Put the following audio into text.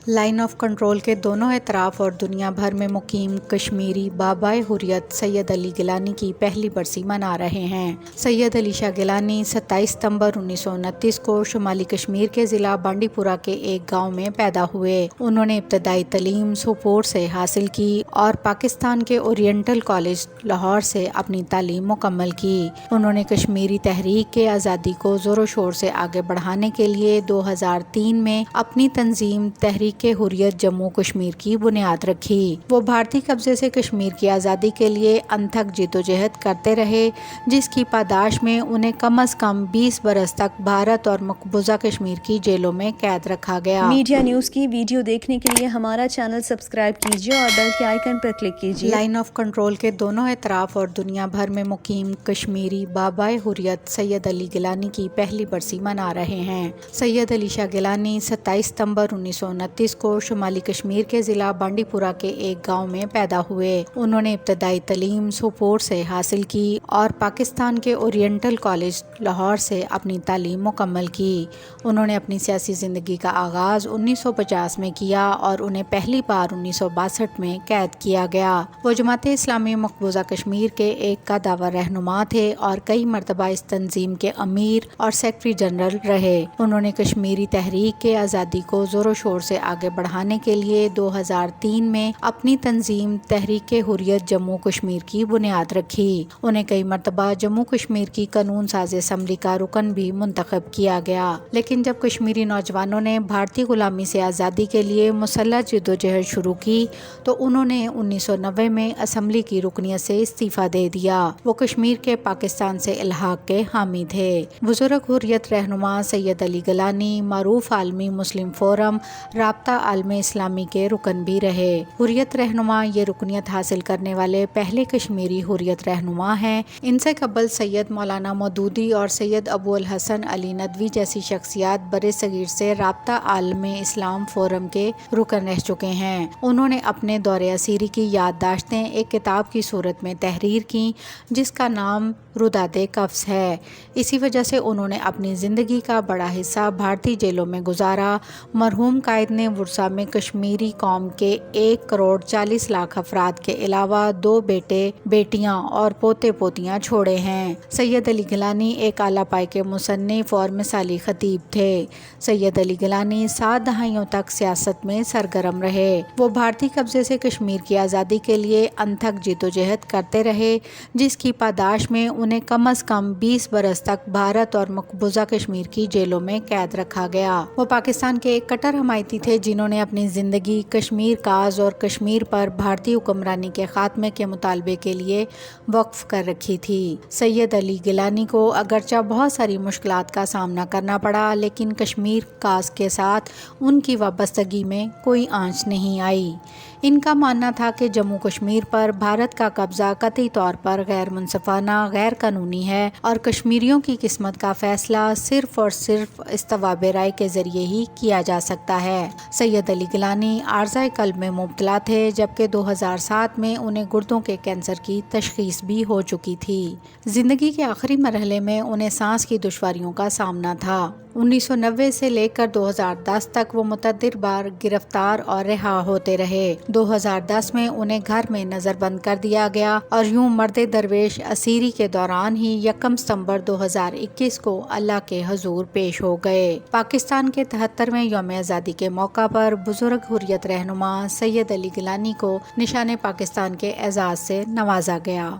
Line of control کے دونوں اطراف اور دنیا بھر میں مقیم کشمیری بابائے حریت سید علی گیلانی کی پہلی برسی منا رہے ہیں۔ سید علی شاہ گیلانی 27 ستمبر 1929 کو شمالی کشمیر کے ضلع بانڈی پورہ کے ایک گاؤں میں پیدا ہوئے۔ انہوں نے ابتدائی تعلیم سوپور سے حاصل کی اور پاکستان کے اورینٹل کالج لاہور سے اپنی تعلیم مکمل کی۔ انہوں نے کشمیری تحریک کے آزادی کو زور و شور سے آگے بڑھانے کے لیے 2003 میں اپنی تنظیم تحریک کے حریت جموں کشمیر کی بنیاد رکھی۔ وہ بھارتی قبضے سے کشمیر کی آزادی کے لیے انتھک جدوجہد کرتے رہے، جس کی پاداش میں انہیں کم از کم 20 برس تک بھارت اور مقبوضہ کشمیر کی جیلوں میں قید رکھا گیا۔ میڈیا نیوز کی ویڈیو دیکھنے کے لیے ہمارا چینل سبسکرائب کیجیے اور بیل کے آئیکن پر کلک کیجیے۔ لائن آف کنٹرول کے دونوں اطراف اور دنیا بھر میں مقیم کشمیری بابائے حریت سید علی گیلانی کی پہلی برسی منا رہے ہیں۔ سید علی شاہ گیلانی 27 ستمبر 1929 کو شمالی کشمیر کے ضلع بانڈی پورہ کے ایک گاؤں میں پیدا ہوئے۔ انہوں نے ابتدائی تعلیم سوپور سے حاصل کی اور پاکستان کے اورینٹل کالج لاہور سے اپنی تعلیم مکمل کی۔ انہوں نے اپنی سیاسی زندگی کا آغاز 1950 میں کیا اور انہیں پہلی بار 1962 میں قید کیا گیا۔ وہ جماعت اسلامی مقبوضہ کشمیر کے ایک قادور رہنما تھے اور کئی مرتبہ اس تنظیم کے امیر اور سیکرٹری جنرل رہے۔ انہوں نے کشمیری تحریک کے آزادی کو زور و شور سے آگے بڑھانے کے لیے 2003 میں اپنی تنظیم تحریک حریت جموں کشمیر کی بنیاد رکھی۔ انہیں کئی مرتبہ جموں کشمیر کی قانون ساز اسمبلی کا رکن بھی منتخب کیا گیا، لیکن جب کشمیری نوجوانوں نے بھارتی غلامی سے آزادی کے لیے مسلح جدوجہد شروع کی تو انہوں نے 1990 میں اسمبلی کی رکنیت سے استعفیٰ دے دیا۔ وہ کشمیر کے پاکستان سے الحاق کے حامی تھے۔ بزرگ حریت رہنما سید علی گیلانی معروف عالمی مسلم فورم رابطہ عالم اسلامی کے رکن بھی رہے۔ حریت رہنما یہ رکنیت حاصل کرنے والے پہلے کشمیری حریت رہنما ہیں۔ ان سے قبل سید مولانا مودودی اور سید ابو الحسن علی ندوی جیسی شخصیات برِ صغیر سے رابطہ عالم اسلام فورم کے رکن رہ چکے ہیں۔ انہوں نے اپنے دور اسیری کی یادداشتیں ایک کتاب کی صورت میں تحریر کی جس کا نام روداد قفس ہے۔ اسی وجہ سے انہوں نے اپنی زندگی کا بڑا حصہ بھارتی جیلوں میں گزارا۔ مرحوم قائد نے ورثہ میں کشمیری قوم کے 1,40,00,000 افراد کے علاوہ 2 بیٹے بیٹیاں اور پوتے پوتیاں چھوڑے ہیں۔ سید علی گیلانی ایک اعلیٰ پائے کے مصنف اور مثالی خطیب تھے۔ سید علی گیلانی 7 دہائیوں تک سیاست میں سرگرم رہے۔ وہ بھارتی قبضے سے کشمیر کی آزادی کے لیے انتھک جدوجہد کرتے رہے، جس کی پاداش میں انہیں کم از کم 20 برس تک بھارت اور مقبوضہ کشمیر کی جیلوں میں قید رکھا گیا۔ وہ پاکستان کے ایک کٹر حمایتی تھے جنہوں نے اپنی زندگی کشمیر کاز اور کشمیر پر بھارتی حکمرانی کے خاتمے کے مطالبے کے لیے وقف کر رکھی تھی۔ سید علی گیلانی کو اگرچہ بہت ساری مشکلات کا سامنا کرنا پڑا، لیکن کشمیر کاز کے ساتھ ان کی وابستگی میں کوئی آنچ نہیں آئی۔ ان کا ماننا تھا کہ جموں کشمیر پر بھارت کا قبضہ قطعی طور پر غیر منصفانہ، غیر قانونی ہے اور کشمیریوں کی قسمت کا فیصلہ صرف اور صرف استواب رائے کے ذریعے ہی کیا جا سکتا ہے۔ سید علی گیلانی عارضہ قلب میں مبتلا تھے، جبکہ 2007 میں انہیں گردوں کے کینسر کی تشخیص بھی ہو چکی تھی۔ زندگی کے آخری مرحلے میں انہیں سانس کی دشواریوں کا سامنا تھا۔ 1990 سے لے کر 2010 تک وہ متعدد بار گرفتار اور رہا ہوتے رہے۔ 2010 میں انہیں گھر میں نظر بند کر دیا گیا اور یوں مرد درویش اسیری کے دوران ہی 1 ستمبر 2021 کو اللہ کے حضور پیش ہو گئے۔ پاکستان کے 73ویں یوم آزادی کے موقع پر بزرگ حریت رہنما سید علی گیلانی کو نشان پاکستان کے اعزاز سے نوازا گیا۔